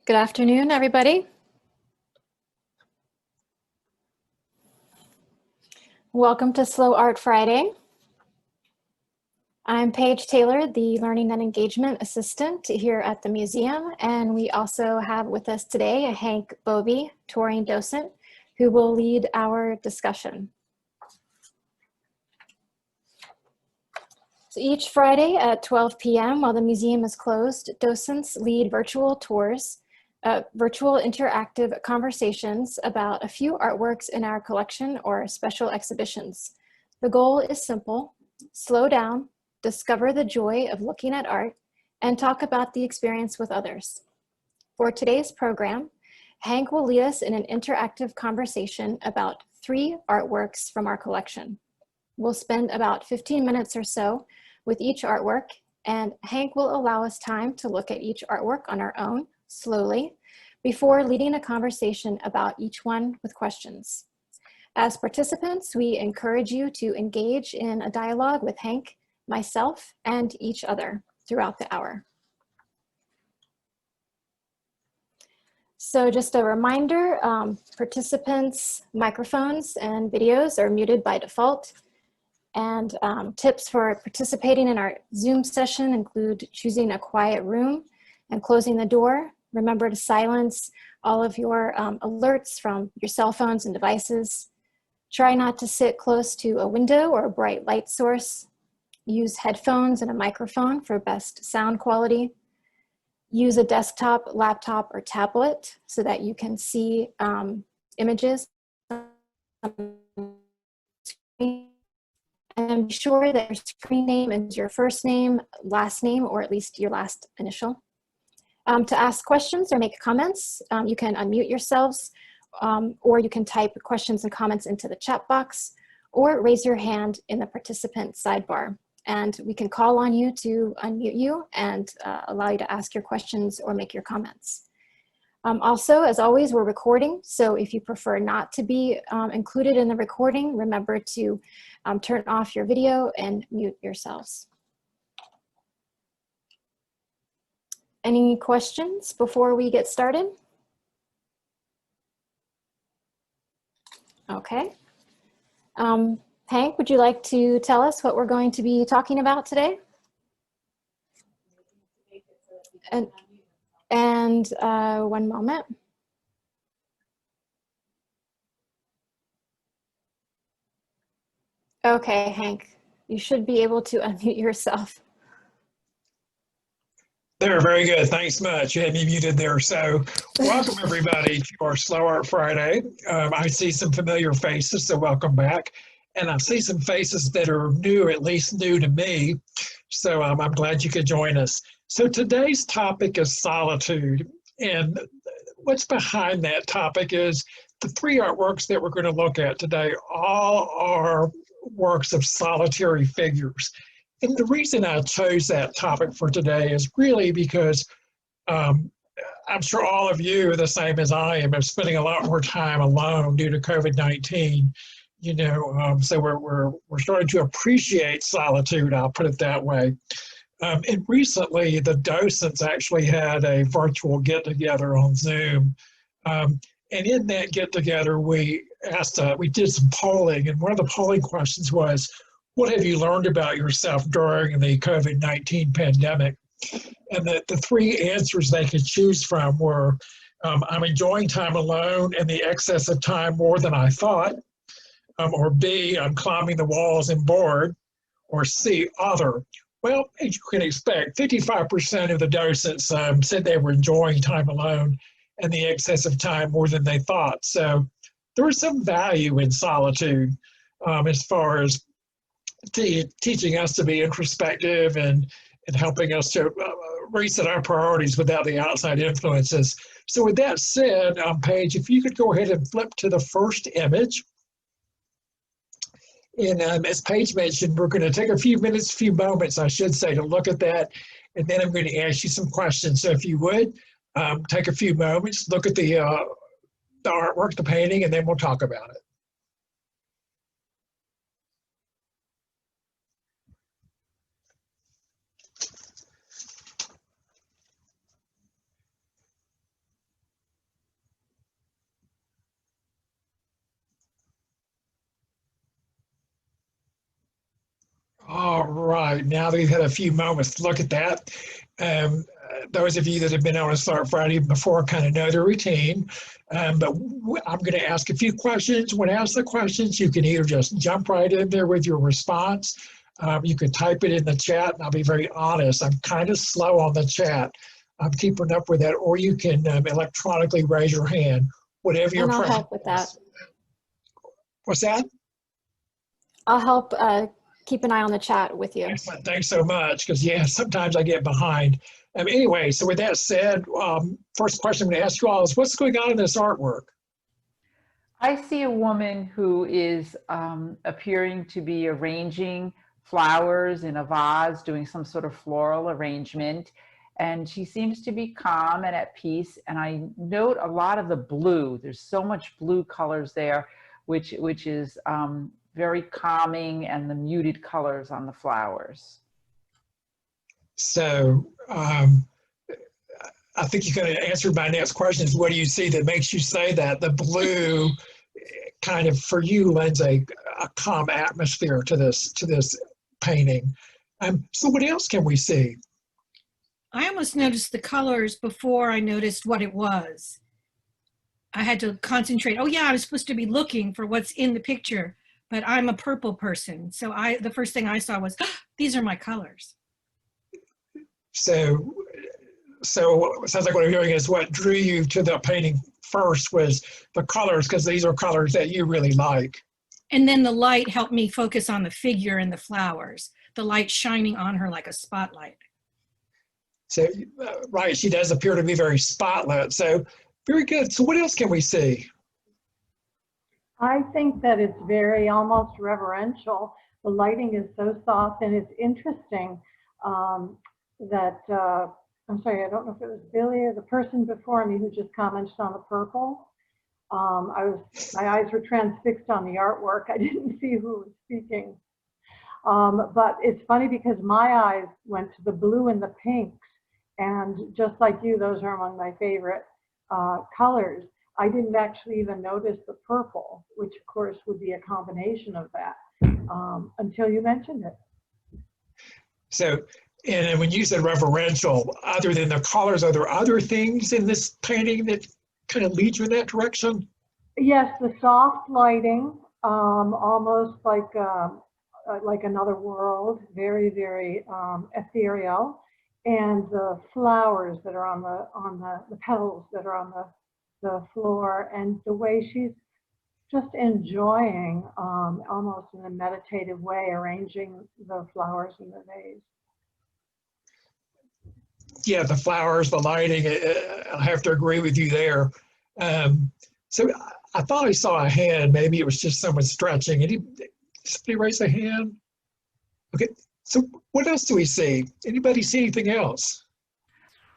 Good afternoon, everybody. Welcome to Slow Art Friday. I'm Paige Taylor, the Learning and Engagement Assistant here at the museum, and we also have with us today Hank Bovee, touring docent, who will lead our discussion. So each Friday at 12 p.m. while the museum is closed, docents lead virtual tours, virtual interactive conversations about a few artworks in our collection or special exhibitions. The goal is simple: slow down, discover the joy of looking at art, and talk about the experience with others. For today's program, Hank will lead us in an interactive conversation about 3 artworks from our collection. We'll spend about 15 minutes or so with each artwork, and Hank will allow us time to look at each artwork on our own, slowly, before leading a conversation about each one with questions. As participants, we encourage you to engage in a dialogue with Hank, myself, and each other throughout the hour. So just a reminder, participants' microphones and videos are muted by default. And tips for participating in our Zoom session include choosing a quiet room and closing the door. Remember to silence all of your alerts from your cell phones and devices. Try not to sit close to a window or a bright light source. Use headphones and a microphone for best sound quality. Use a desktop, laptop, or tablet so that you can see images. And be sure that your screen name is your first name, last name, or at least your last initial. To ask questions or make comments, you can unmute yourselves, or you can type questions and comments into the chat box, or raise your hand in the participant sidebar. And we can call on you to unmute you and allow you to ask your questions or make your comments. Also, as always, we're recording, so if you prefer not to be included in the recording, remember to turn off your video and mute yourselves. Any questions before we get started? Okay. Hank, would you like to tell us what we're going to be talking about today? And one moment. Okay, Hank, you should be able to unmute yourself. There, very good. Thanks much. You had me muted there. So welcome everybody to our Slow Art Friday. I see some familiar faces, so welcome back. And I see some faces that are new, at least new to me. So I'm glad you could join us. So today's topic is solitude. And what's behind that topic is the 3 artworks that we're going to look at today all are works of solitary figures. And the reason I chose that topic for today is really because I'm sure all of you, the same as I am, are spending a lot more time alone due to COVID-19. You know, so we're starting to appreciate solitude. I'll put it that way. And recently, the docents actually had a virtual get-together on Zoom. And in that get-together, we did some polling, and one of the polling questions was, what have you learned about yourself during the COVID-19 pandemic? And the 3 answers they could choose from were, I'm enjoying time alone and the excess of time more than I thought, or B, I'm climbing the walls and bored, or C, other. Well, as you can expect, 55% of the docents said they were enjoying time alone and the excess of time more than they thought. So there was some value in solitude as far as teaching us to be introspective and helping us to reset our priorities without the outside influences. So with that said, Paige, if you could go ahead and flip to the first image. And as Paige mentioned, we're going to take a few moments, I should say, to look at that. And then I'm going to ask you some questions. So if you would, take a few moments, look at the artwork, the painting, and then we'll talk about it. All right, now that we've had a few moments to look at that, those of you that have been on a Start Friday before kind of know the routine. But I'm going to ask a few questions. When I ask the questions, you can either just jump right in there with your response. You can type it in the chat, and I'll be very honest. I'm kind of slow on the chat. I'm keeping up with that. Or you can electronically raise your hand, whatever your And I'll preference help with that. is. What's that? I'll help keep an eye on the chat with you. Excellent. Thanks so much. Because, yeah, sometimes I get behind. Anyway, so with that said, first question I'm going to ask you all is, what's going on in this artwork? I see a woman who is appearing to be arranging flowers in a vase, doing some sort of floral arrangement. And she seems to be calm and at peace. And I note a lot of the blue. There's so much blue colors there, which is very calming, and the muted colors on the flowers. So I think you're going to answer my next question is, what do you see that makes you say that? The blue kind of, for you, lends a calm atmosphere to this painting. So what else can we see? I almost noticed the colors before I noticed what it was. I had to concentrate. Oh yeah, I was supposed to be looking for what's in the picture, but I'm a purple person. So the first thing I saw was, oh, these are my colors. So it sounds like what I'm hearing is what drew you to the painting first was the colors, because these are colors that you really like. And then the light helped me focus on the figure and the flowers, the light shining on her like a spotlight. So, right, she does appear to be very spotlit. So, very good. So what else can we see? I think that it's very almost reverential. The lighting is so soft, and it's interesting that, I'm sorry, I don't know if it was Billy or the person before me who just commented on the purple. My eyes were transfixed on the artwork. I didn't see who was speaking. But it's funny because my eyes went to the blue and the pinks. And just like you, those are among my favorite colors. I didn't actually even notice the purple, which of course would be a combination of that, until you mentioned it. So, and when you said reverential, other than the colors, are there other things in this painting that kind of lead you in that direction? Yes, the soft lighting, almost like another world, very, very ethereal. And the flowers that are on the petals that are on the floor, and the way she's just enjoying, almost in a meditative way, arranging the flowers in the vase. Yeah, the flowers, the lighting, I have to agree with you there. So I thought I saw a hand. Maybe it was just someone stretching. Somebody raise a hand? Okay. So what else do we see? Anybody see anything else?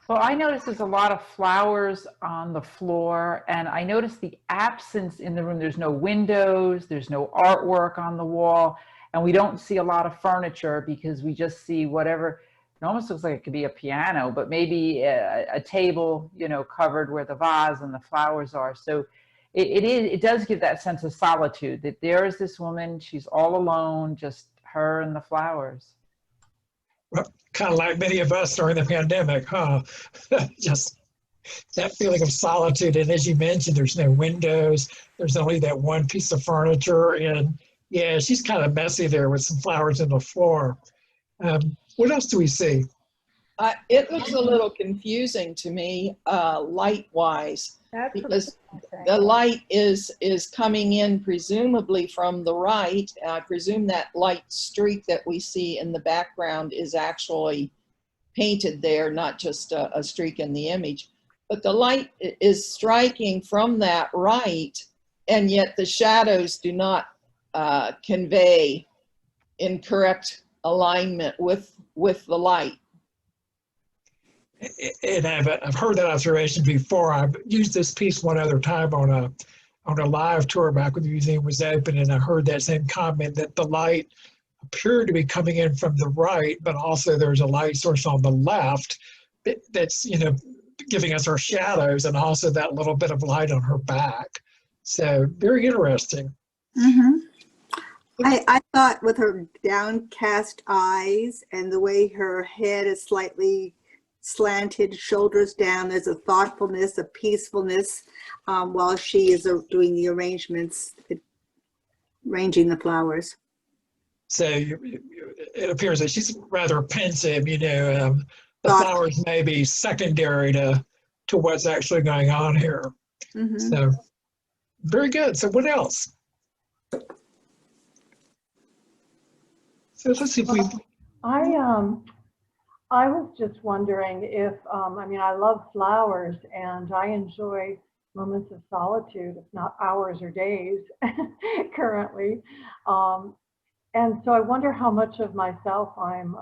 Well, I noticed there's a lot of flowers on the floor, and I noticed the absence in the room. There's no windows, there's no artwork on the wall, and we don't see a lot of furniture because we just see whatever. It almost looks like it could be a piano, but maybe a table, you know, covered where the vase and the flowers are. So it does give that sense of solitude, that there is this woman, she's all alone, just her and the flowers. Well, kind of like many of us during the pandemic, huh? Just that feeling of solitude. And as you mentioned, there's no windows. There's only that one piece of furniture. And yeah, she's kind of messy there with some flowers in the floor. What else do we see? It looks a little confusing to me, light-wise, because the light is coming in presumably from the right. I presume that light streak that we see in the background is actually painted there, not just a streak in the image. But the light is striking from that right, and yet the shadows do not convey in correct alignment with the light. And I've heard that observation before. I've used this piece one other time on a live tour back when the museum was open, and I heard that same comment that the light appeared to be coming in from the right, but also there's a light source on the left that's, you know, giving us our shadows, and also that little bit of light on her back. So very interesting. Mm-hmm. I thought with her downcast eyes and the way her head is slightly slanted, shoulders down, there's a thoughtfulness, a peacefulness while she is doing the arrangements, arranging the flowers. So it appears that she's rather pensive, you know. The Thoughtful. flowers may be secondary to what's actually going on here. Mm-hmm. So very good. So what else? So let's see if we. I was just wondering if, I mean, I love flowers and I enjoy moments of solitude, if not hours or days currently. And so I wonder how much of myself I'm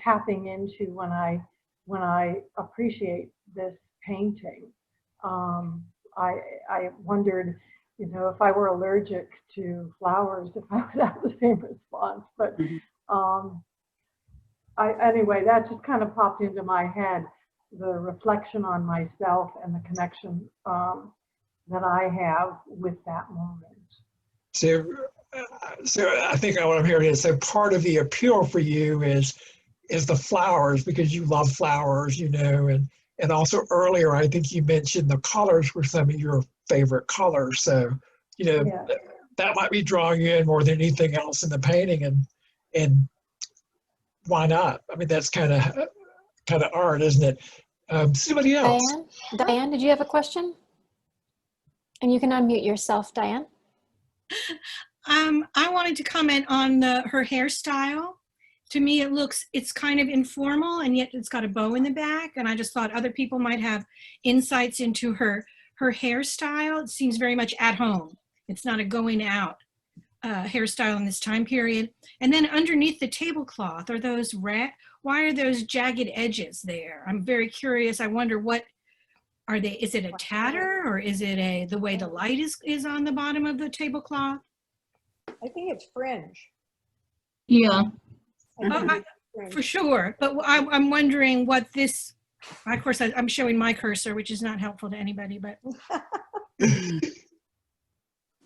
tapping into when I appreciate this painting. I wondered, you know, if I were allergic to flowers, if I would have the same response. But anyway, that just kind of popped into my head, the reflection on myself and the connection that I have with that moment. So I think what I'm hearing is, so part of the appeal for you is the flowers, because you love flowers, you know, and also earlier I think you mentioned the colors were some of your favorite colors. So, you know, Yeah. that might be drawing you in more than anything else in the painting, and why not? I mean, that's kind of art, isn't it? Somebody else. Diane, did you have a question? And you can unmute yourself, Diane. I wanted to comment on her hairstyle. To me, it's kind of informal, and yet it's got a bow in the back. And I just thought other people might have insights into her hairstyle. It seems very much at home. It's not a going out hairstyle in this time period. And then underneath the tablecloth are those why are those jagged edges there? I'm very curious. I wonder what are they? Is it a tatter, or is it the way the light is on the bottom of the tablecloth? I think it's fringe. Yeah. For sure, but I'm wondering what this, of course I'm showing my cursor, which is not helpful to anybody, but.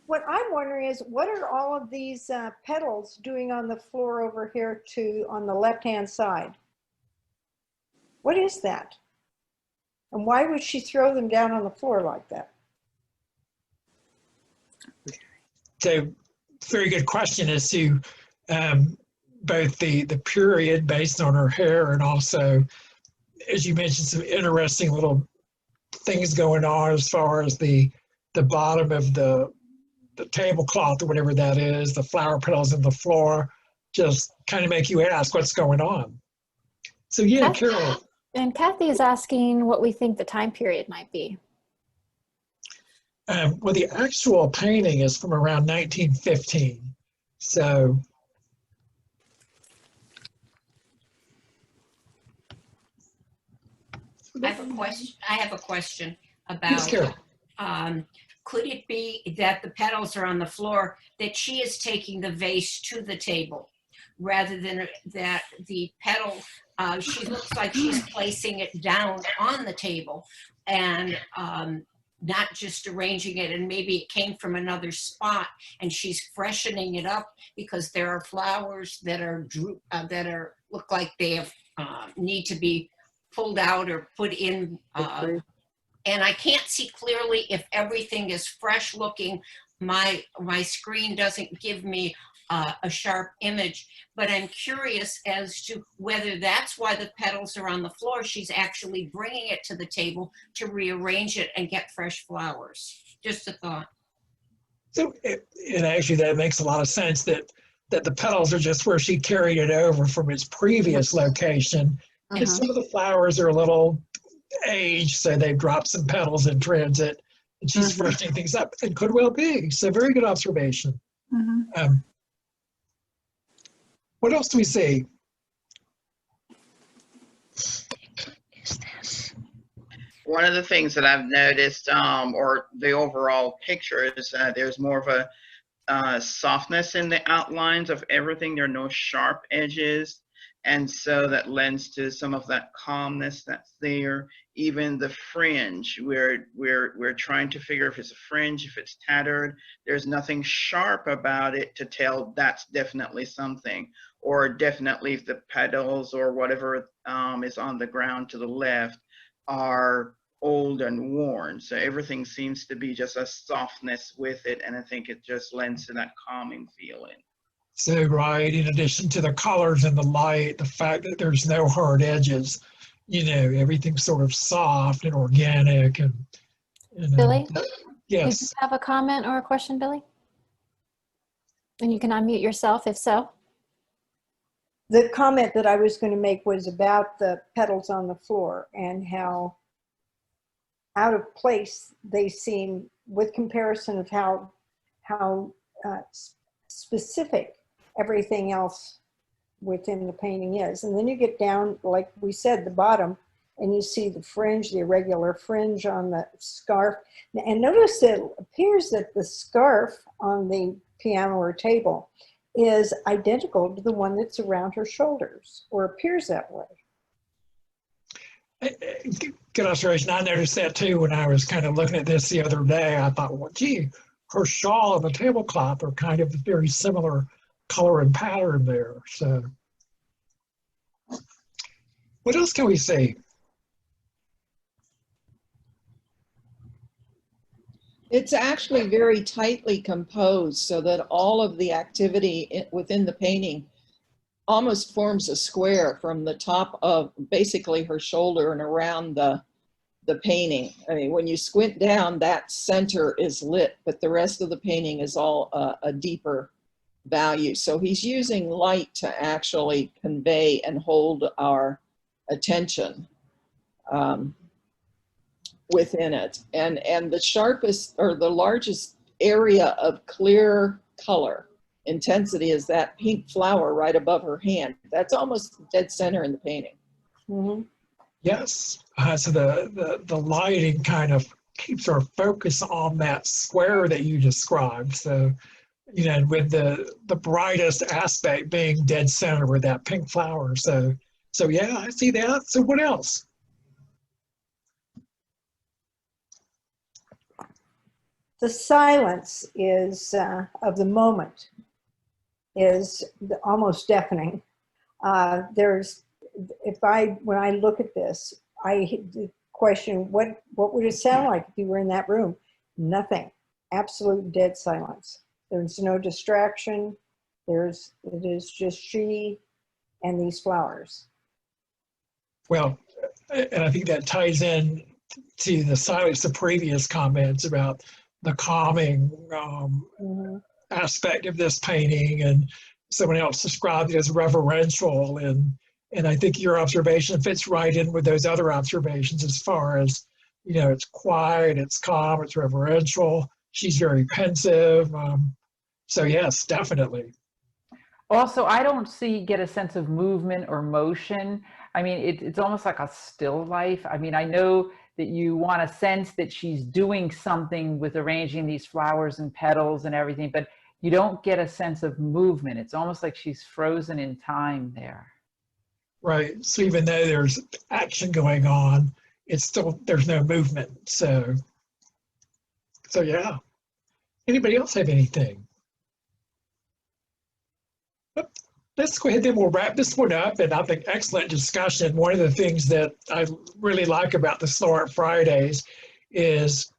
What I'm wondering is, what are all of these petals doing on the floor over here on the left-hand side? What is that? And why would she throw them down on the floor like that? So, very good question as to both the period based on her hair, and also, as you mentioned, some interesting little things going on as far as the bottom of the tablecloth or whatever that is, the flower petals in the floor, just kind of make you ask what's going on. So yeah, Carol. And Kathy is asking what we think the time period might be. Well, the actual painting is from around 1915. So I have a question about, could it be that the petals are on the floor, that she is taking the vase to the table rather than that the petal, she looks like she's placing it down on the table and not just arranging it, and maybe it came from another spot and she's freshening it up because there are flowers that look like they have need to be pulled out or put in, and I can't see clearly if everything is fresh looking. My screen doesn't give me a sharp image, but I'm curious as to whether that's why the petals are on the floor. She's actually bringing it to the table to rearrange it and get fresh flowers. Just a thought. So, and actually that makes a lot of sense that the petals are just where she carried it over from its previous location. And some of the flowers are a little aged, so they've dropped some petals in transit, and she's freshening things up. It could well be. So very good observation. What else do we see? One of the things that I've noticed, or the overall picture, is there's more of a softness in the outlines of everything. There are no sharp edges. And so that lends to some of that calmness that's there. Even the fringe, we're trying to figure if it's a fringe, if it's tattered. There's nothing sharp about it to tell that's definitely something, or definitely if the petals or whatever is on the ground to the left are old and worn. So everything seems to be just a softness with it, and I think it just lends to that calming feeling. So, right, in addition to the colors and the light, the fact that there's no hard edges, you know, everything's sort of soft and organic. And Billy? Yes. Did you have a comment or a question, Billy? And you can unmute yourself if so. The comment that I was going to make was about the petals on the floor and how out of place they seem with comparison of how specific everything else within the painting is. And then you get down, like we said, the bottom, and you see the fringe, the irregular fringe on the scarf. And notice it appears that the scarf on the piano or table is identical to the one that's around her shoulders, or appears that way. Good observation. I noticed that too when I was kind of looking at this the other day. I thought, well, gee, her shawl and the tablecloth are kind of very similar color and pattern there. So what else can we see? It's actually very tightly composed so that all of the activity within the painting almost forms a square from the top of basically her shoulder and around the painting. I mean, when you squint down, that center is lit, but the rest of the painting is all a deeper value. So he's using light to actually convey and hold our attention within it. And the sharpest or the largest area of clear color intensity is that pink flower right above her hand. That's almost dead center in the painting. Mm-hmm. Yes. So the lighting kind of keeps our focus on that square that you described. So, you know, with the brightest aspect being dead center with that pink flower. So yeah, I see that. So what else? The silence is of the moment is almost deafening. When I look at this, I question what would it sound like if you were in that room? Nothing. Absolute dead silence. There's no distraction. It is just she and these flowers. Well, and I think that ties in to the silence of previous comments about the calming aspect of this painting, and someone else described it as reverential, and I think your observation fits right in with those other observations as far as, you know, it's quiet, it's calm, it's reverential, she's very pensive. So yes, definitely. Also, I don't get a sense of movement or motion. I mean, it's almost like a still life. I mean, I know that you want a sense that she's doing something with arranging these flowers and petals and everything, but you don't get a sense of movement. It's almost like she's frozen in time there. Right. So even though there's action going on, it's still, there's no movement. So yeah. Anybody else have anything? Let's go ahead, then we'll wrap this one up. And I think excellent discussion. One of the things that I really like about the Slow Art Fridays is,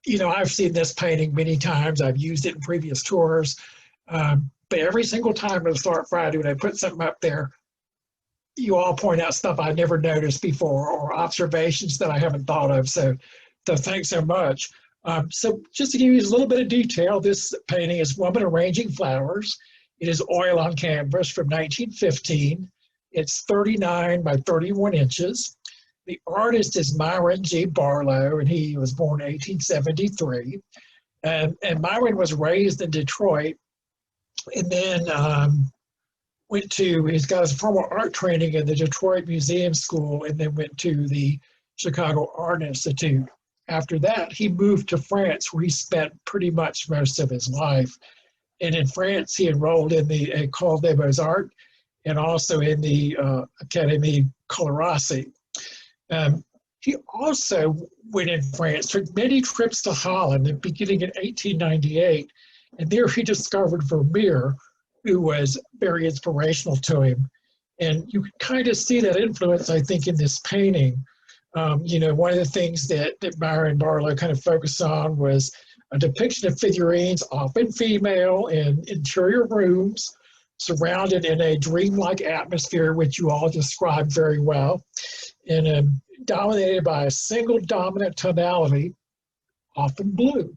you know, I've seen this painting many times. I've used it in previous tours. But every single time on the Slow Art Friday, when I put something up there, you all point out stuff I never noticed before or observations that I haven't thought of. So thanks so much. So just to give you a little bit of detail, this painting is Woman Arranging Flowers. It is oil on canvas from 1915. It's 39 by 31 inches. The artist is Myron G Barlow, and he was born in 1873. And Myron was raised in Detroit, and then he's got his formal art training in the Detroit Museum School, and then went to the Chicago Art Institute. After that, he moved to France, where he spent pretty much most of his life. And in France, he enrolled in the École des Beaux-Arts, and also in the Académie Colorasi. He also went in France, took many trips to Holland, beginning in 1898, and there he discovered Vermeer, who was very inspirational to him. And you can kind of see that influence, I think, in this painting. You know, one of the things that Myron Barlow kind of focused on was a depiction of figurines, often female, in interior rooms, surrounded in a dreamlike atmosphere, which you all described very well, and dominated by a single dominant tonality, often blue.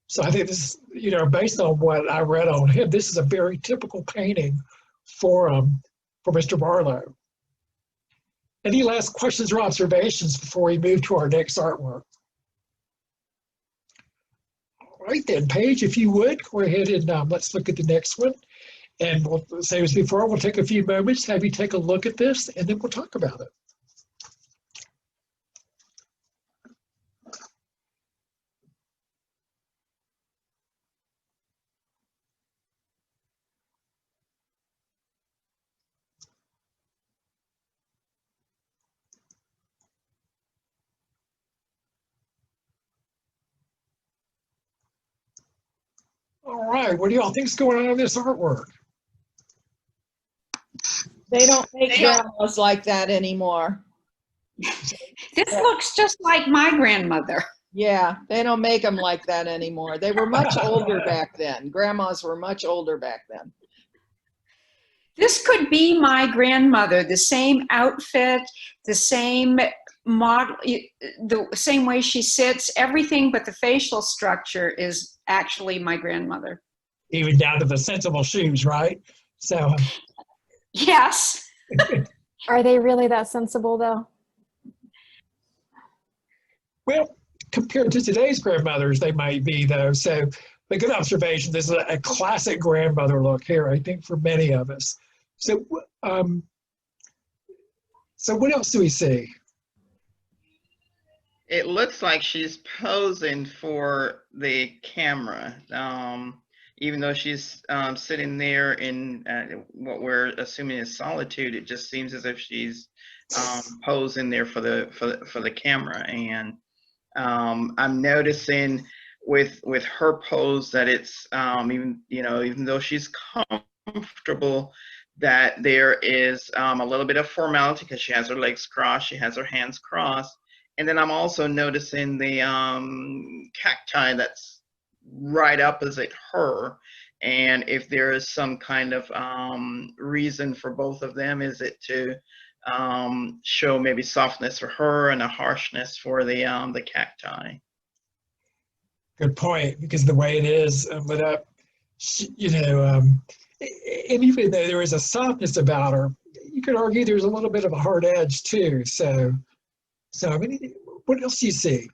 So I think this, you know, based on what I read on him, this is a very typical painting for Mr. Barlow. Any last questions or observations before we move to our next artwork? All right then, Paige, if you would, go ahead and let's look at the next one. And we'll, same as before, we'll take a few moments, have you take a look at this, and then we'll talk about it. All right, what do y'all think's going on in this artwork? They don't make grandmas like that anymore. This looks just like my grandmother. Yeah, they don't make them like that anymore. They were much older back then. Grandmas were much older back then. This could be my grandmother, the same outfit, the same model, the same way she sits, everything but the facial structure is actually my grandmother. Even down to the sensible shoes, right? So. Yes. Are they really that sensible though? Well, compared to today's grandmothers, they might be though. So a good observation. This is a classic grandmother look here, I think, for many of us. So, so what else do we see? It looks like she's posing for the camera. Even though she's sitting there in what we're assuming is solitude, it just seems as if she's posing there for the camera. And I'm noticing with her pose that it's even though she's comfortable, that there is a little bit of formality because she has her legs crossed, she has her hands crossed. And then I'm also noticing the cacti that's right opposite her. And if there is some kind of reason for both of them, is it to show maybe softness for her and a harshness for the cacti? Good point, because the way it is, but and even though there is a softness about her, you could argue there's a little bit of a hard edge too. So I mean, what else do you see?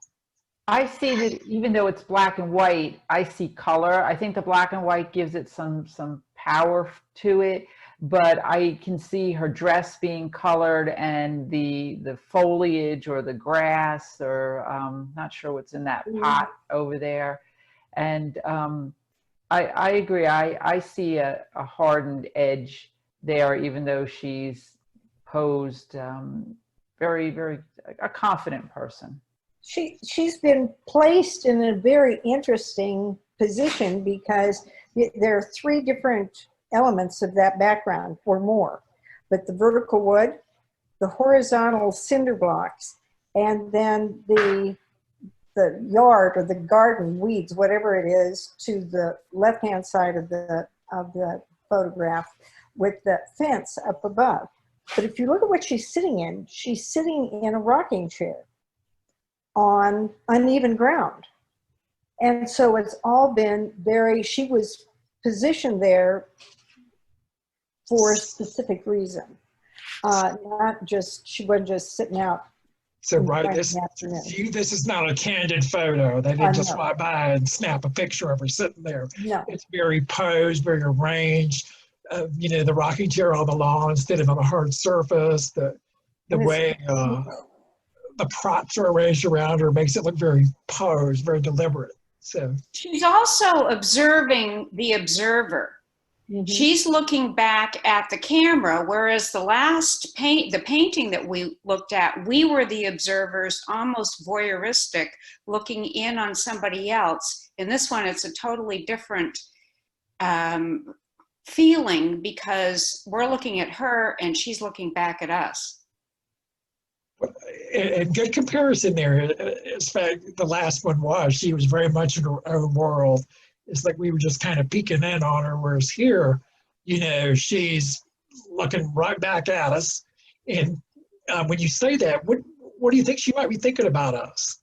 I see that even though it's black and white, I see color. I think the black and white gives it some power to it, but I can see her dress being colored and the foliage or the grass or not sure what's in that pot over there. And I agree. I see a hardened edge there, even though she's posed very, very a confident person. She's been placed in a very interesting position because there are three different elements of that background or more, but the vertical wood, the horizontal cinder blocks, and then the yard or the garden weeds, whatever it is, to the left-hand side of the photograph with the fence up above. But if you look at what she's sitting in a rocking chair on uneven ground. And so it's all been she was positioned there for a specific reason. Not just, she wasn't just sitting out. So right, this is not a candid photo. They didn't just fly by and snap a picture of her sitting there. No. It's very posed, very arranged. The rocking chair on the lawn instead of on a hard surface. The way the props are arranged around her makes it look very posed, very deliberate. So she's also observing the observer. She's looking back at the camera, whereas the painting that we looked at, we were the observers, almost voyeuristic, looking in on somebody else. In this one, it's a totally different feeling because we're looking at her and she's looking back at us. And good comparison there. In fact, the last one was, she was very much in her own world. It's like we were just kind of peeking in on her, whereas here, you know, she's looking right back at us. And when you say that, what do you think she might be thinking about us?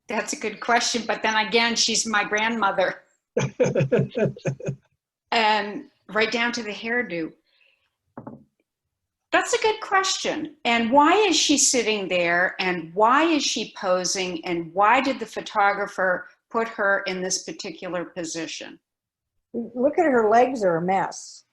That's a good question, but then again, she's my grandmother. And right down to the hairdo. That's a good question. And why is she sitting there? And why is she posing? And why did the photographer put her in this particular position? Look at her legs are a mess.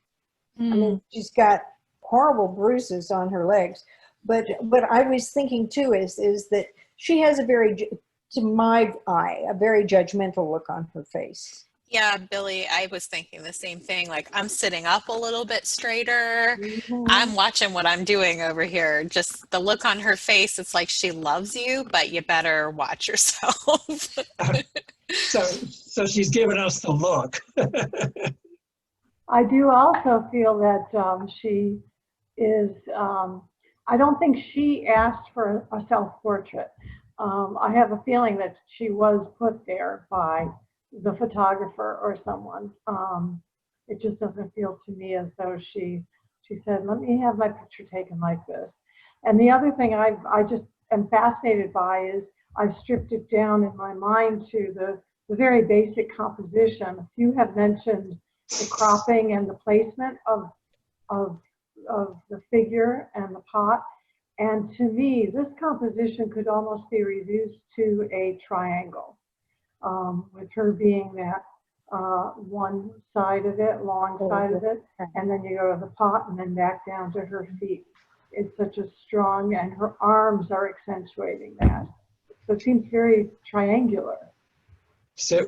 I mean, she's got horrible bruises on her legs. But what I was thinking too is that she has a very, to my eye, a very judgmental look on her face. Yeah, Billy, I was thinking the same thing. Like, I'm sitting up a little bit straighter. I'm watching what I'm doing over here. Just the look on her face, it's like she loves you, but you better watch yourself. So she's giving us the look. I do also feel that she is, I don't think she asked for a self-portrait. I have a feeling that she was put there by the photographer or someone. It just doesn't feel to me as though she said, let me have my picture taken like this. And the other thing I just am fascinated by is I've stripped it down in my mind to the very basic composition. A few have mentioned the cropping and the placement of the figure and the pot. And to me, this composition could almost be reduced to a triangle. With her being that one side of it, long side of it, and then you go to the pot and then back down to her feet. It's such a strong, and her arms are accentuating that. So it seems very triangular. So,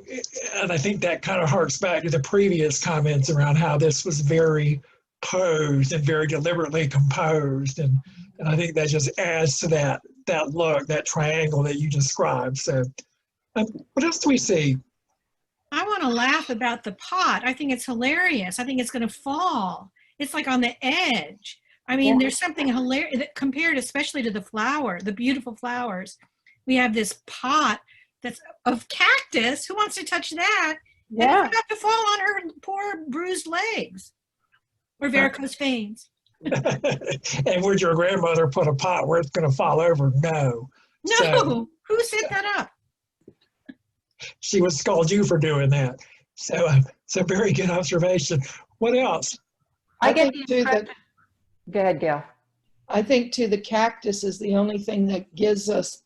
and I think that kind of harks back to the previous comments around how this was very posed and very deliberately composed. And I think that just adds to that look, that triangle that you described. So, what else do we see? I want to laugh about the pot. I think it's hilarious. I think it's going to fall. It's like on the edge. I mean, there's something hilarious that compared especially to the flower, the beautiful flowers. We have this pot that's of cactus. Who wants to touch that? Yeah. And it's about to fall on her poor bruised legs or varicose veins. And would your grandmother put a pot where it's going to fall over? No. No. So, who set that up? She would scold you for doing that. So, so very good observation. What else? I think too that. Go ahead, Gail. I think too the cactus is the only thing that gives us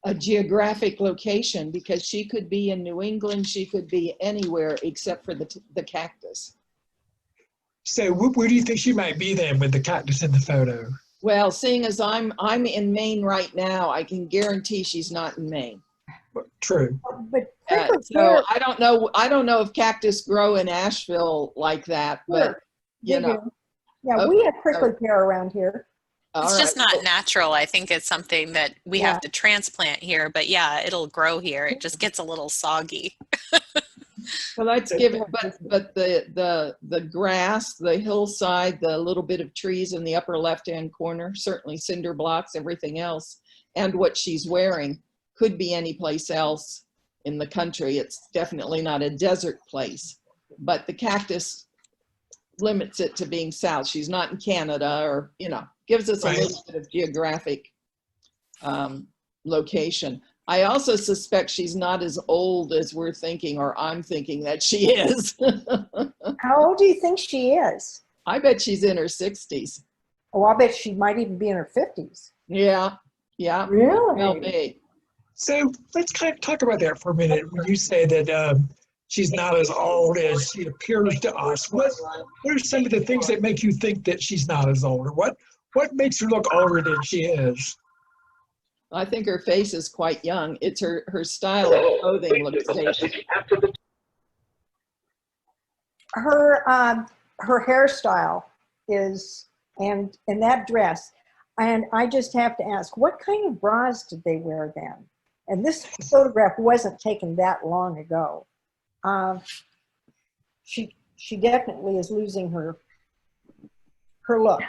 a geographic location, because she could be in New England, she could be anywhere except for the cactus. So, where do you think she might be then with the cactus in the photo? Well, seeing as I'm in Maine right now, I can guarantee she's not in Maine. True. But so I don't know if cactus grow in Asheville like that, but you know. Yeah, we have prickly pear around here. It's just not natural. I think it's something that we have to transplant here, but yeah, it'll grow here. It just gets a little soggy. Well, let's give it, but the grass, the hillside, the little bit of trees in the upper left-hand corner, certainly cinder blocks, everything else, and what she's wearing could be any place else in the country. It's definitely not a desert place, but the cactus limits it to being south. She's not in Canada, or, you know, gives us a little bit of geographic location. I also suspect she's not as old as we're thinking, or I'm thinking that she is. How old do you think she is? I bet she's in her 60s. Oh, I bet she might even be in her 50s. Yeah. Really? Well, big. So let's kind of talk about that for a minute. When you say that she's not as old as she appears to us, what are some of the things that make you think that she's not as old? Or what makes her look older than she is? I think her face is quite young. It's her style of clothing looks dated. her hairstyle is, and that dress. And I just have to ask, what kind of bras did they wear then? And this photograph wasn't taken that long ago. She definitely is losing her look.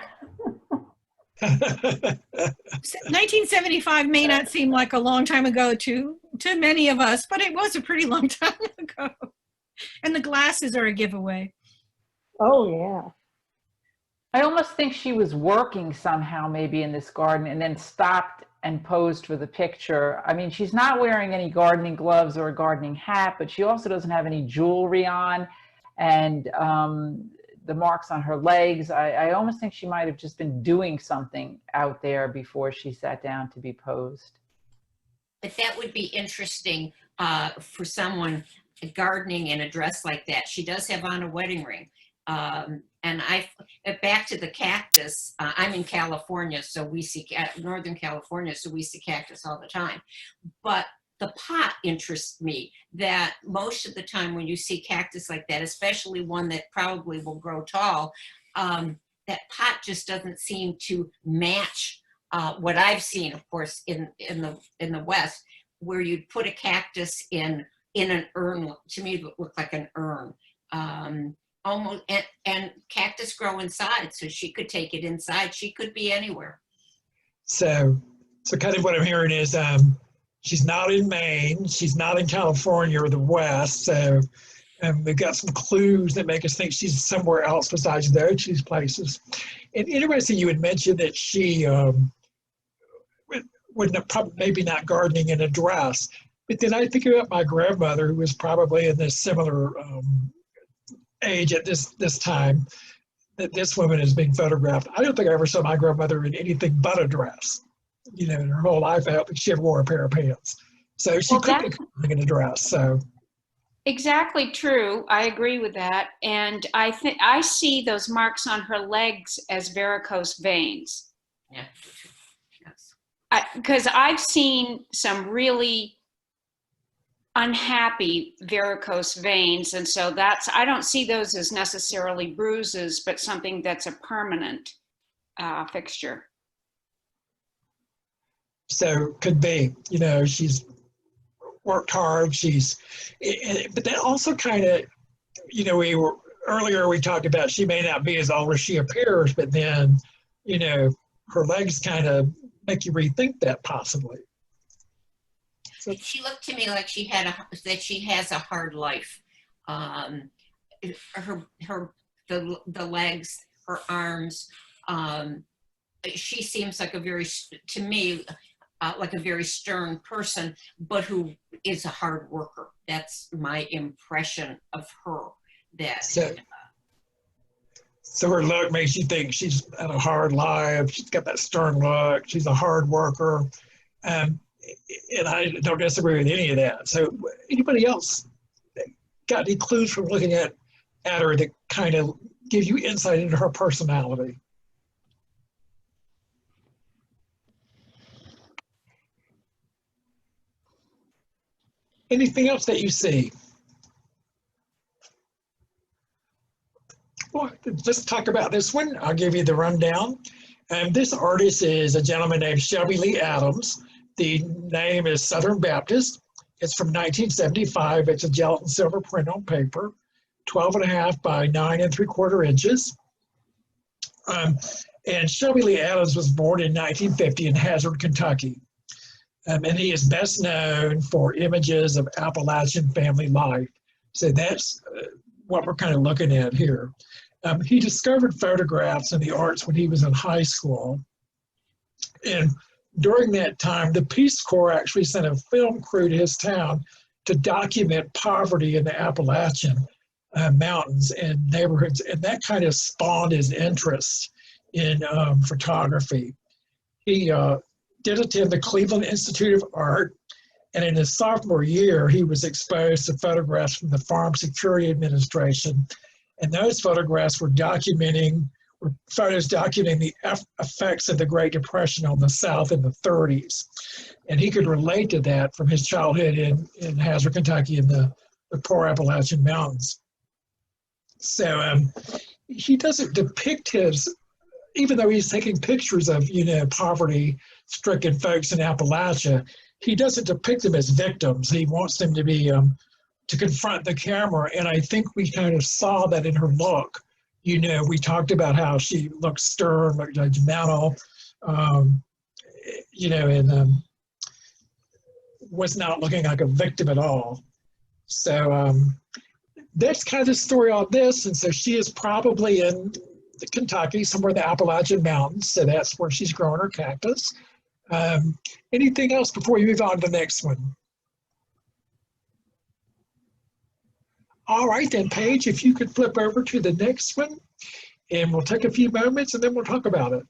1975 may not seem like a long time ago to many of us, but it was a pretty long time ago. And the glasses are a giveaway. Oh, yeah. I almost think she was working somehow maybe in this garden and then stopped and posed for the picture. I mean, she's not wearing any gardening gloves or a gardening hat, but she also doesn't have any jewelry on. And the marks on her legs, I almost think she might have just been doing something out there before she sat down to be posed. But that would be interesting for someone gardening in a dress like that. She does have on a wedding ring. And back to the cactus, I'm in California, so we see, Northern California, so we see cactus all the time. But the pot interests me, that most of the time when you see cactus like that, especially one that probably will grow tall, that pot just doesn't seem to match what I've seen, of course, in the West, where you'd put a cactus in an urn. To me, it looked like an urn. Almost, and cactus grow inside, so she could take it inside. She could be anywhere. So kind of what I'm hearing is she's not in Maine, she's not in California or the West, so we've got some clues that make us think she's somewhere else besides those places. And interesting, you had mentioned that she maybe not gardening in a dress, but then I think about my grandmother, who was probably in this similar age at this time that this woman is being photographed. I don't think I ever saw my grandmother in anything but a dress. You know, in her whole life, I don't think she ever wore a pair of pants. So she could be in a dress. So exactly true. I agree with that. And I think I see those marks on her legs as varicose veins. Yeah. Yes. Because I've seen some really unhappy varicose veins, and so I don't see those as necessarily bruises, but something that's a permanent fixture. So could be, you know, she's worked hard, but that also kind of, you know, earlier we talked about she may not be as old as she appears, but then, you know, her legs kind of make you rethink that possibly. So, she looked to me like she has a hard life. The legs, her arms. She seems like to me, like a very stern person, but who is a hard worker. That's my impression of her. So her look makes you think she's had a hard life. She's got that stern look. She's a hard worker. And I don't disagree with any of that. So anybody else got any clues from looking at her that kind of give you insight into her personality? Anything else that you see? Well, let's talk about this one. I'll give you the rundown. This artist is a gentleman named Shelby Lee Adams. The name is Southern Baptist. It's from 1975. It's a gelatin silver print on paper, 12.5 by 9 3/4 inches. And Shelby Lee Adams was born in 1950 in Hazard, Kentucky. And he is best known for images of Appalachian family life. So that's what we're kind of looking at here. He discovered photographs in the arts when he was in high school. And during that time, the Peace Corps actually sent a film crew to his town to document poverty in the Appalachian mountains and neighborhoods, and that kind of spawned his interest in photography. He did attend the Cleveland Institute of Art, and in his sophomore year, he was exposed to photographs from the Farm Security Administration, and those photographs were photos documenting the effects of the Great Depression on the South in the 30s. And he could relate to that from his childhood in Hazard, Kentucky, in the poor Appalachian Mountains. So he doesn't depict his, even though he's taking pictures of, poverty-stricken folks in Appalachia, he doesn't depict them as victims. He wants them to be, to confront the camera. And I think we kind of saw that in her look. We talked about how she looked stern, looked judgmental, and was not looking like a victim at all. So that's kind of the story on this. And so she is probably in Kentucky, somewhere in the Appalachian Mountains. So that's where she's growing her cactus. Anything else before we move on to the next one? All right, then, Paige, if you could flip over to the next one, and we'll take a few moments and then we'll talk about it.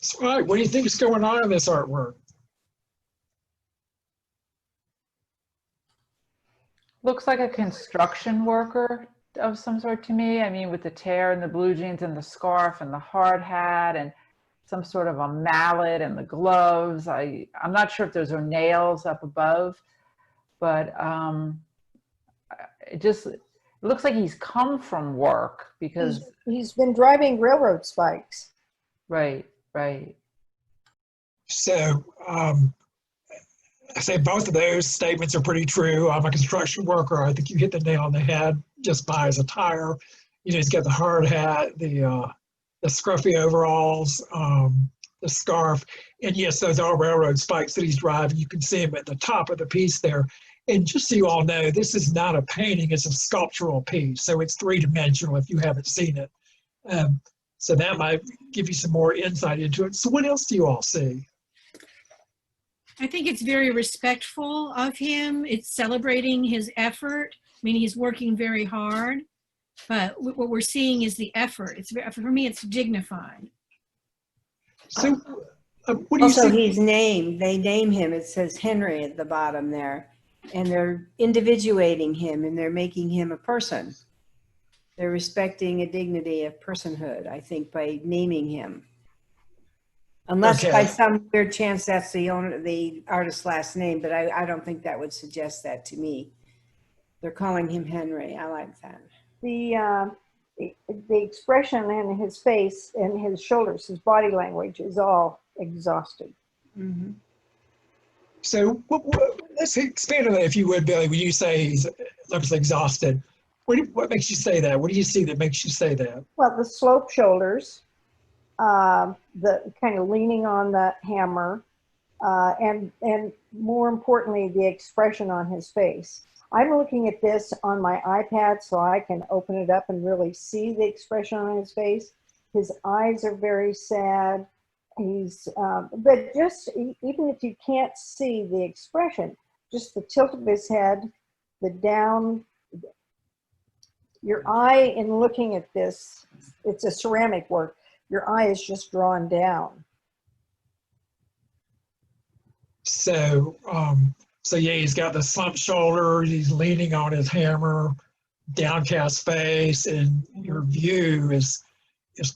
So, all right, what do you think is going on in this artwork? Looks like a construction worker of some sort to me. I mean, with the tear and the blue jeans and the scarf and the hard hat and some sort of a mallet and the gloves. I'm not sure if those are nails up above, but it looks like he's come from work because he's been driving railroad spikes. Right. So I say both of those statements are pretty true. I'm a construction worker. I think you hit the nail on the head just by his attire. He's got the hard hat, the scruffy overalls, the scarf, and yes, those are railroad spikes that he's driving. You can see him at the top of the piece there. And just so you all know, this is not a painting, it's a sculptural piece. So it's three-dimensional if you haven't seen it. So that might give you some more insight into it. So what else do you all see? I think it's very respectful of him. It's celebrating his effort. I mean, he's working very hard, but what we're seeing is the effort. For me, it's dignified. So what do you also, see? he's named. They name him. It says Henry at the bottom there. And they're individuating him and they're making him a person. They're respecting a dignity of personhood, I think, by naming him. Unless by some weird chance that's the artist's last name, but I don't think that would suggest that to me. They're calling him Henry. I like that. The expression in his face and his shoulders, his body language is all exhausted. Mm-hmm. So let's expand on that, if you would, Billy. When you say he looks exhausted, what makes you say that? What do you see that makes you say that? Well, the sloped shoulders, the kind of leaning on the hammer, and more importantly, the expression on his face. I'm looking at this on my iPad so I can open it up and really see the expression on his face. His eyes are very sad. But just even if you can't see the expression, just the tilt of his head, the down, your eye in looking at this, it's a ceramic work. Your eye is just drawn down. So, yeah, he's got the slumped shoulder, he's leaning on his hammer, downcast face, and your view is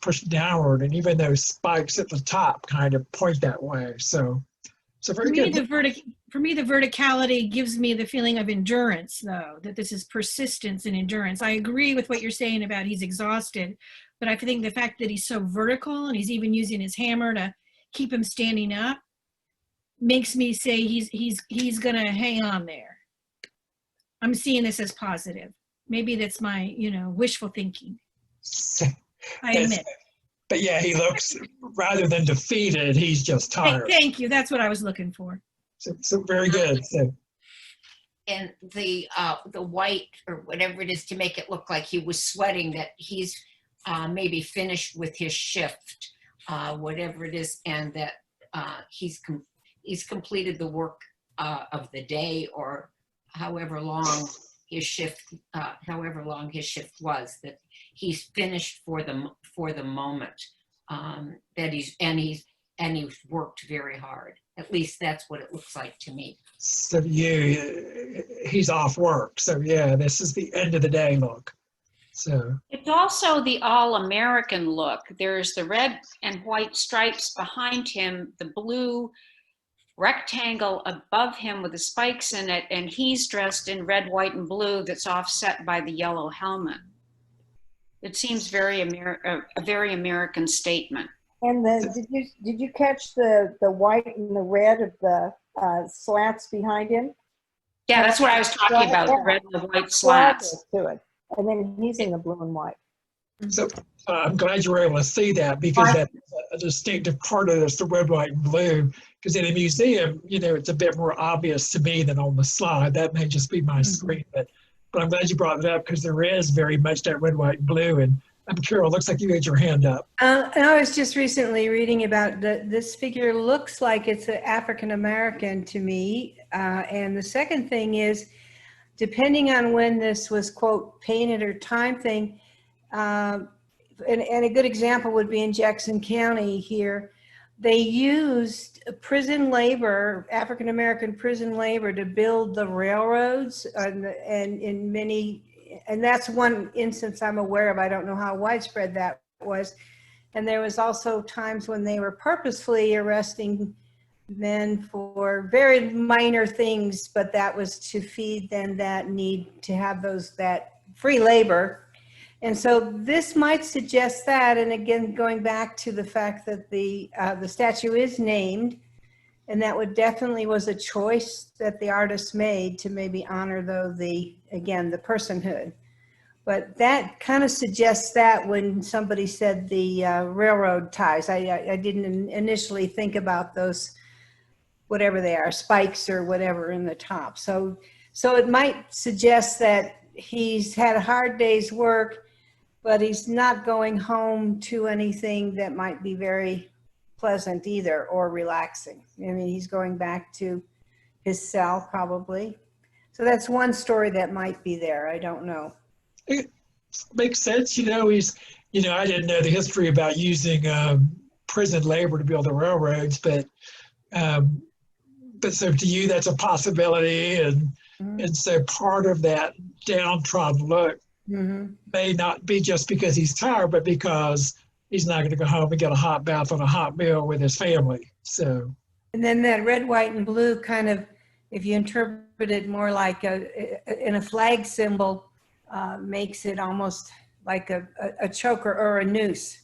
pushed downward, and even those spikes at the top kind of point that way. So very good. For me, the verticality gives me the feeling of endurance, though, that this is persistence and endurance. I agree with what you're saying about he's exhausted, but I think the fact that he's so vertical and he's even using his hammer to keep him standing up makes me say he's gonna hang on there. I'm seeing this as positive. Maybe that's my wishful thinking. I admit. But yeah, he looks, rather than defeated, he's just tired. Thank you. That's what I was looking for. So very good. So. And the white or whatever it is to make it look like he was sweating, that he's maybe finished with his shift, whatever it is, and that he's he's completed the work of the day, or however long his shift was, that he's finished for the moment, that he's worked very hard. At least that's what it looks like to me. So he's off work. So yeah, this is the end of the day look. So it's also the all-American look. There's the red and white stripes behind him, the blue rectangle above him with the spikes in it, and he's dressed in red, white, and blue that's offset by the yellow helmet. It seems a very American statement. And did you catch the white and the red of the slats behind him? Yeah, that's what I was talking about, the red and the white slats. To it. And then he's in the blue and white. So I'm glad you were able to see that, because that's a distinctive part of this, the red, white, and blue. Because in a museum, it's a bit more obvious to me than on the slide. That may just be my screen, but I'm glad you brought it up, because there is very much that red, white, and blue. And Carol, looks like you had your hand up. I was just recently reading about this figure looks like it's an African-American to me. And the second thing is, depending on when this was, quote, painted or time thing, and a good example would be in Jackson County here, they used prison labor, African-American prison labor, to build the railroads, and in many, and that's one instance I'm aware of. I don't know how widespread that was. And there was also times when they were purposefully arresting men for very minor things, but that was to feed them that need to have that free labor. And so this might suggest that, and again, going back to the fact that the statue is named, and that definitely was a choice that the artist made to maybe honor, though, the personhood. But that kind of suggests that when somebody said the railroad ties, I didn't initially think about those, whatever they are, spikes or whatever in the top. So it might suggest that he's had a hard day's work, but he's not going home to anything that might be very pleasant either, or relaxing. I mean, he's going back to his cell probably. So that's one story that might be there. I don't know. It makes sense. He's, I didn't know the history about using prison labor to build the railroads, but so to you, that's a possibility. And so part of that downtrodden look may not be just because he's tired, but because he's not going to go home and get a hot bath on a hot meal with his family. So, and then that red, white, and blue kind of, if you interpret it more like in a flag symbol, makes it almost like a choker or a noose.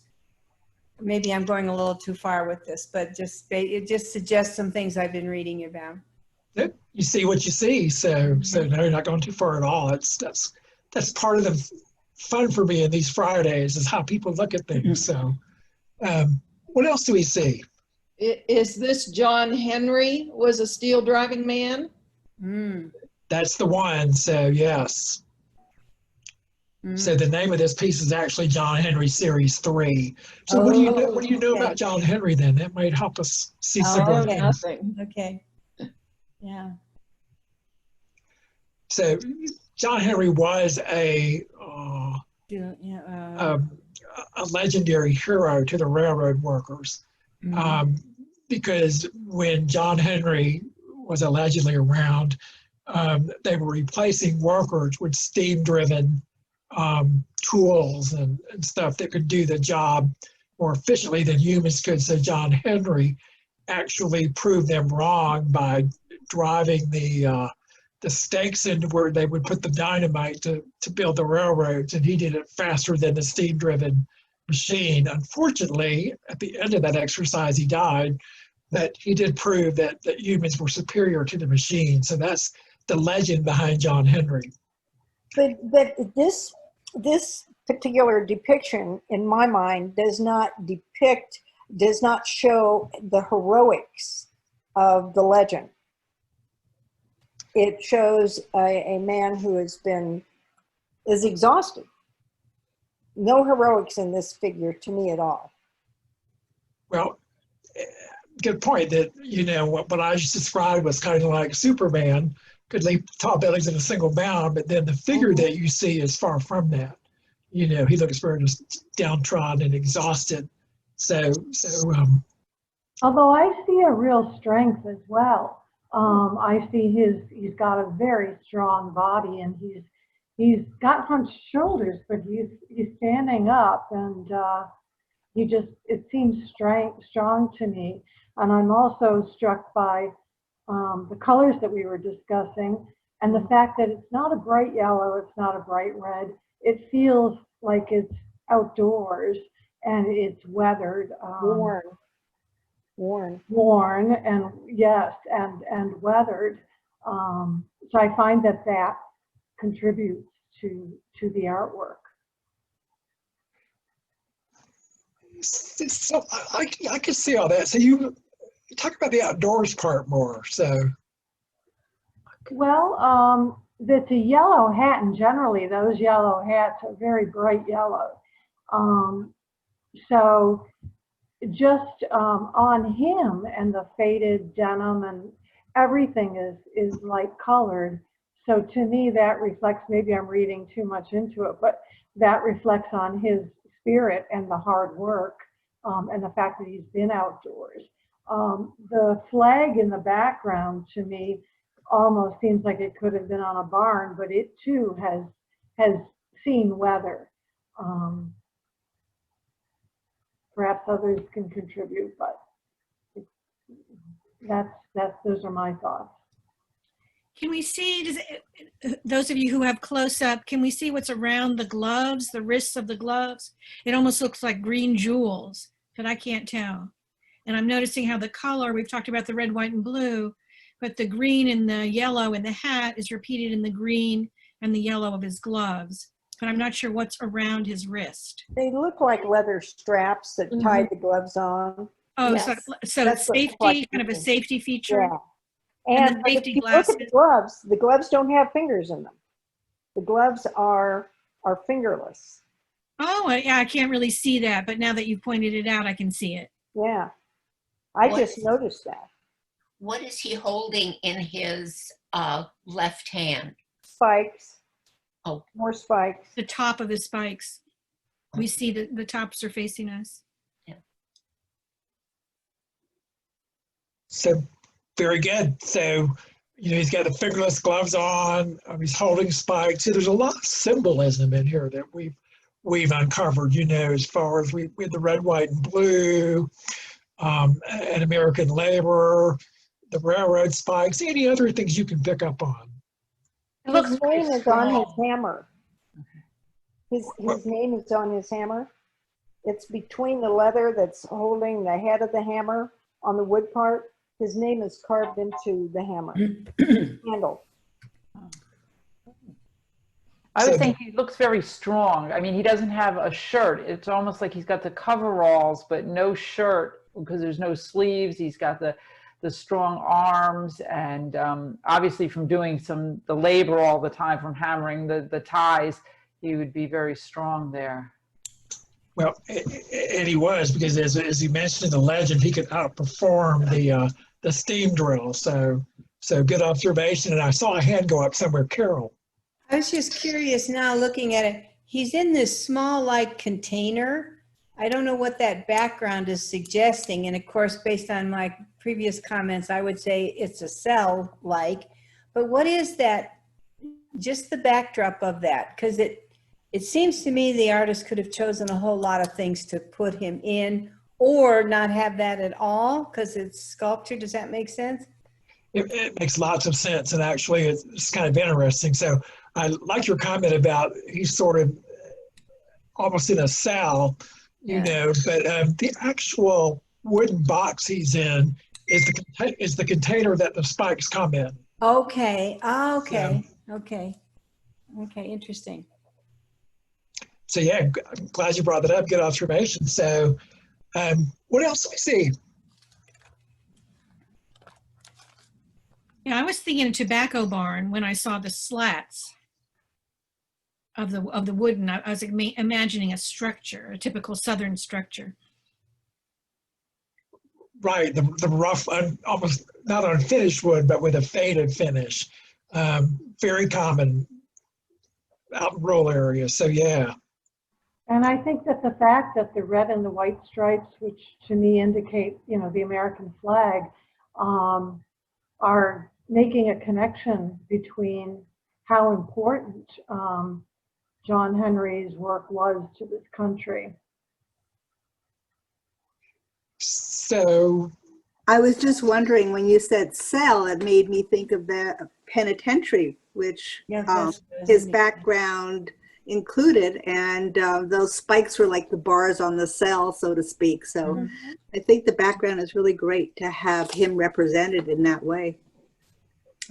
Maybe I'm going a little too far with this, but it just suggests some things I've been reading about. Yep. You see what you see. So no, you're not going too far at all. That's part of the fun for me in these Fridays, is how people look at things. So what else do we see? Is this John Henry was a steel driving man? That's the one. So yes. So the name of this piece is actually John Henry Series 3. So what do you know about John Henry then? That might help us see some things. Okay. Yeah. So John Henry was a legendary hero to the railroad workers, because when John Henry was allegedly around, they were replacing workers with steam-driven tools and stuff that could do the job more efficiently than humans could. So John Henry actually proved them wrong by driving the stakes into where they would put the dynamite to build the railroads, and he did it faster than the steam-driven machine. Unfortunately, at the end of that exercise, he died, but he did prove that humans were superior to the machine. So that's the legend behind John Henry. But this particular depiction, in my mind, does not show the heroics of the legend. It shows a man who is exhausted. No heroics in this figure to me at all. Well, good point that, you know, what I just described was kind of like Superman could leap tall buildings in a single bound, but then the figure that you see is far from that. You know, he looks very just downtrodden and exhausted. So although I see a real strength as well. I see he's got a very strong body, and he's got hunched shoulders, but he's standing up, and it seems strong to me. And I'm also struck by the colors that we were discussing, and the fact that it's not a bright yellow, it's not a bright red. It feels like it's outdoors and it's weathered. Worn, and yes, and weathered. So I find that contributes to the artwork. So I can see all that. So you talk about the outdoors part more. So well, it's a yellow hat, and generally those yellow hats are very bright yellow. So just on him and the faded denim and everything is light colored. So to me that reflects, maybe I'm reading too much into it, but that reflects on his spirit and the hard work and the fact that he's been outdoors. The flag in the background to me almost seems like it could have been on a barn, but it too has seen weather. Perhaps others can contribute, but those are my thoughts. Can we see, those of you who have close-up, can we see what's around the gloves, the wrists of the gloves? It almost looks like green jewels, but I can't tell. And I'm noticing how the color, we've talked about the red, white, and blue, but the green and the yellow in the hat is repeated in the green and the yellow of his gloves. But I'm not sure what's around his wrist. They look like leather straps that tie the gloves on. Oh, Yes. so That's what safety, like kind of a safety feature. Yeah. And And the if safety you look glasses. at the gloves don't have fingers in them. The gloves are fingerless. Oh, yeah, I can't really see that, but now that you've pointed it out, I can see it. Yeah. I just noticed that. What is he holding in his left hand? Spikes. Oh, more spikes. The top of his spikes. We see that the tops are facing us. Yeah. So very good. So, you know, he's got the fingerless gloves on. He's holding spikes. So there's a lot of symbolism in here that we've uncovered. You know, as far as we had the red, white, and blue, an American laborer, the railroad spikes. Any other things you can pick up on? His name is on his hammer. His name is on his hammer. It's between the leather that's holding the head of the hammer on the wood part. His name is carved into the hammer handle. I would think he looks very strong. I mean, he doesn't have a shirt. It's almost like he's got the coveralls, but no shirt because there's no sleeves. He's got the strong arms, and obviously from doing the labor all the time, from hammering the ties, he would be very strong there. Well, and he was, because as he mentioned in the legend, he could outperform the steam drill. So good observation. And I saw a hand go up somewhere. Carol. I was just curious now looking at it. He's in this small like container. I don't know what that background is suggesting. And of course, based on my previous comments, I would say it's a cell like, but what is that? Just the backdrop of that? Because it seems to me the artist could have chosen a whole lot of things to put him in, or not have that at all because it's sculpture. Does that make sense? It makes lots of sense, and actually it's kind of interesting. So I like your comment about he's sort of almost in a cell, you know, but the actual wooden box he's in is the container that the spikes come in. Okay. Okay. So, okay. Interesting. So yeah, I'm glad you brought that up. Good observation. So what else do we see? Yeah, I was thinking a tobacco barn when I saw the slats of the wooden. I was imagining a structure, a typical Southern structure. Right, the rough, almost not unfinished wood, but with a faded finish. Very common out in rural areas. So yeah. And I think that the fact that the red and the white stripes, which to me indicate, the American flag, are making a connection between how important John Henry's work was to this country. So I was just wondering, when you said cell, it made me think of the penitentiary, which his background included, and those spikes were like the bars on the cell, so to speak. So I think the background is really great to have him represented in that way.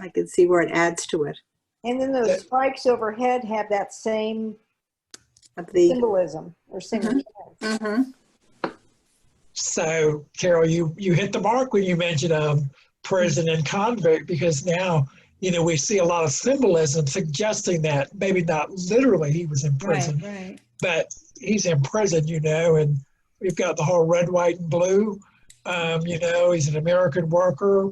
I can see where it adds to it. And then those spikes overhead have that same symbolism or same. So, Carol, you hit the mark when you mentioned prison and convict, because now, we see a lot of symbolism suggesting that maybe not literally he was in prison, right. but he's in prison, and we've got the whole red, white, and blue. He's an American worker.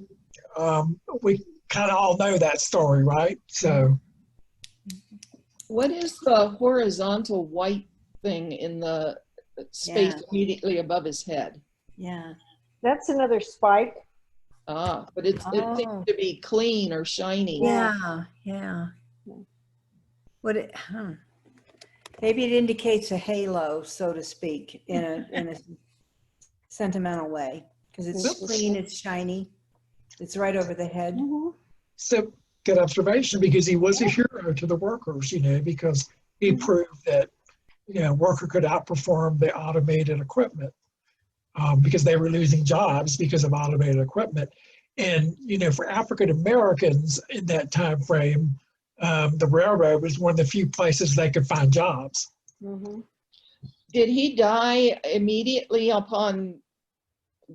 We kind of all know that story, right? So, what is the horizontal white thing in the space immediately above his head? Yeah, that's another spike. But it seems to be clean or shiny. Yeah. Maybe it indicates a halo, so to speak, in a sentimental way, because it's clean, it's shiny, it's right over the head. So good observation, because he was a hero to the workers, because he proved that worker could outperform the automated equipment, because they were losing jobs because of automated equipment. And, for African Americans in that time frame, the railroad was one of the few places they could find jobs. Did he die immediately upon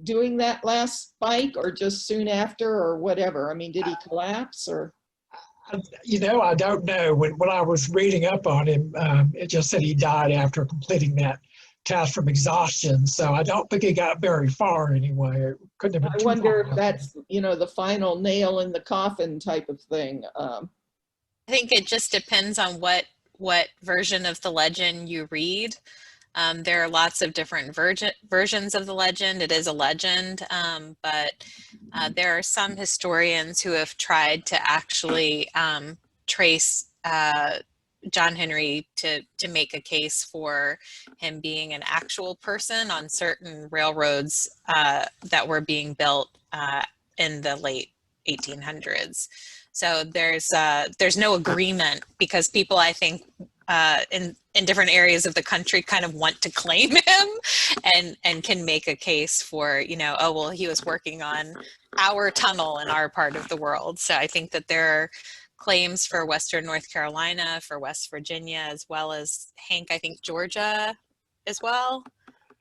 doing that last spike, or just soon after, or whatever? I mean, did he collapse, or? I don't know. When I was reading up on him, it just said he died after completing that task from exhaustion. So I don't think he got very far anyway. It couldn't have been I wonder if that's, the final nail in the coffin type of thing. I think it just depends on what version of the legend you read. There are lots of different versions of the legend. It is a legend, but there are some historians who have tried to actually trace John Henry to make a case for him being an actual person on certain railroads that were being built in the late 1800s. So there's no agreement, because people, I think, in different areas of the country kind of want to claim him and can make a case for, he was working on our tunnel in our part of the world. So I think that there are claims for Western North Carolina, for West Virginia, as well as I think Georgia as well.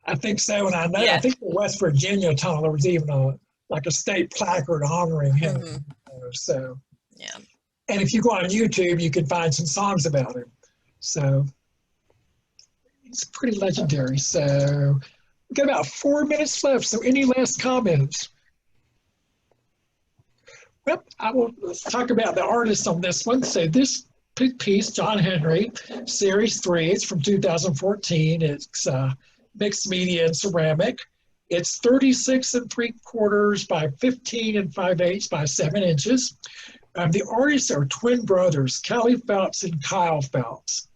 I think so. And I think the West Virginia tunnel, there was even a state placard honoring him. So, yeah. And if you go on YouTube, you can find some songs about him. So it's pretty legendary. So we've got about 4 minutes left. So any last comments? Well, let's talk about the artist on this one. So this piece, John Henry, Series 3, it's from 2014. It's mixed media and ceramic. It's 36 3/4 by 15 5/8 by 7 inches. The artists are twin brothers, Kelly Phelps and Kyle Phelps.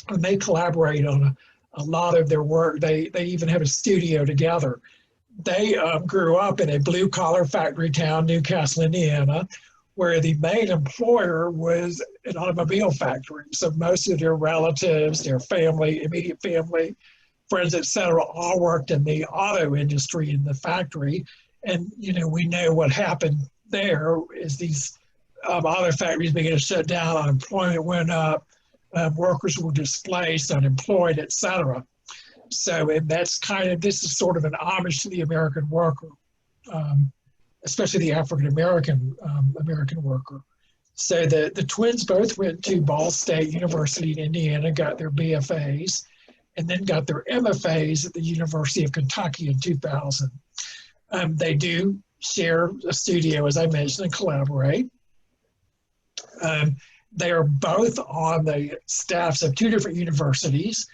And they collaborate on a lot of their work. They even have a studio together. They grew up in a blue-collar factory town, Newcastle, Indiana, where the main employer was an automobile factory. So most of their relatives, their family, immediate family, friends, etc., all worked in the auto industry in the factory. And, we know what happened there is these auto factories began to shut down, unemployment went up, workers were displaced, unemployed, etc. So this is sort of an homage to the American worker, especially the African-American American worker. So the twins both went to Ball State University in Indiana, got their BFAs, and then got their MFAs at the University of Kentucky in 2000. They do share a studio, as I mentioned, and collaborate. They are both on the staffs of two different universities.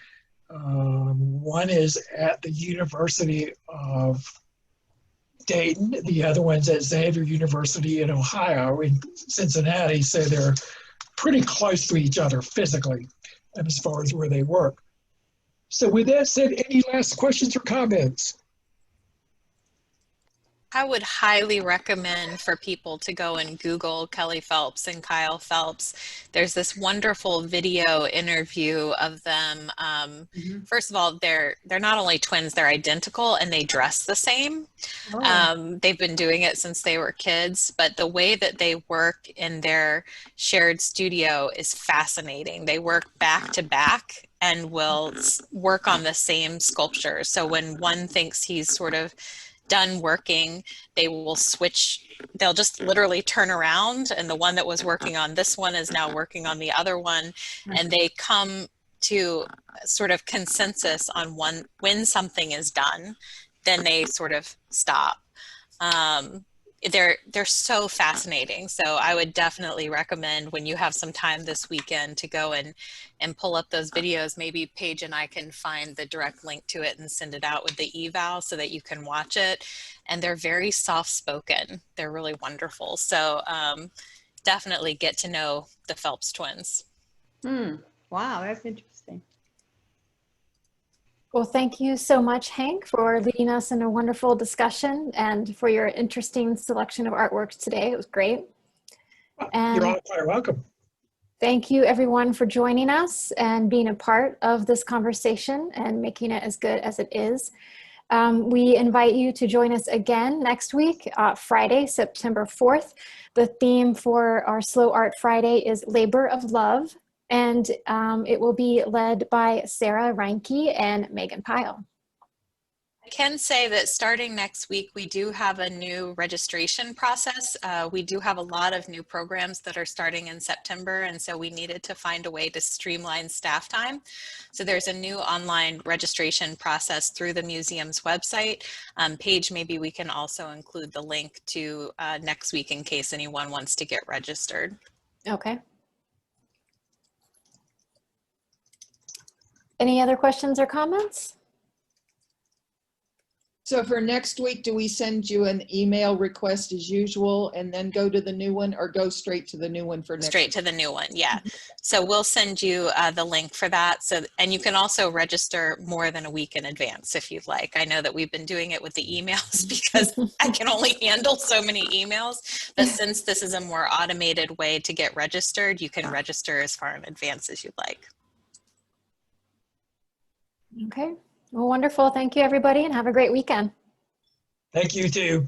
One is at the University of Dayton, the other one's at Xavier University in Ohio, in Cincinnati, so they're pretty close to each other physically as far as where they work. So with that said, any last questions or comments? I would highly recommend for people to go and Google Kelly Phelps and Kyle Phelps. There's this wonderful video interview of them. First of all, they're not only twins, they're identical and they dress the same. They've been doing it since they were kids, but the way that they work in their shared studio is fascinating. They work back to back and will work on the same sculpture. So when one thinks he's sort of done working, they will switch. They'll just literally turn around, and the one that was working on this one is now working on the other one, and they come to sort of consensus on when something is done, then they sort of stop. They're so fascinating. So I would definitely recommend, when you have some time this weekend, to go and pull up those videos. Maybe Paige and I can find the direct link to it and send it out with the eval so that you can watch it. And they're very soft-spoken. They're really wonderful. So definitely get to know the Phelps twins. Wow, that's interesting. Well, thank you so much, Hank, for leading us in a wonderful discussion and for your interesting selection of artworks today. It was great. And you're all quite welcome. Thank you, everyone, for joining us and being a part of this conversation and making it as good as it is. We invite you to join us again next week, Friday, September 4th. The theme for our Slow Art Friday is Labor of Love, and it will be led by Sarah Reinke and Megan Pyle. I can say that starting next week, we do have a new registration process. We do have a lot of new programs that are starting in September, and so we needed to find a way to streamline staff time. So there's a new online registration process through the museum's website. Paige, maybe we can also include the link to next week in case anyone wants to get registered. Okay. Any other questions or comments? So for next week, do we send you an email request as usual and then go to the new one, or go straight to the new one for next week? Straight to the new one, yeah. So we'll send you the link for that. So, and you can also register more than a week in advance if you'd like. I know that we've been doing it with the emails because I can only handle so many emails, but since this is a more automated way to get registered, you can register as far in advance as you'd like. Okay, well, wonderful. Thank you, everybody, and have a great weekend. Thank you, too.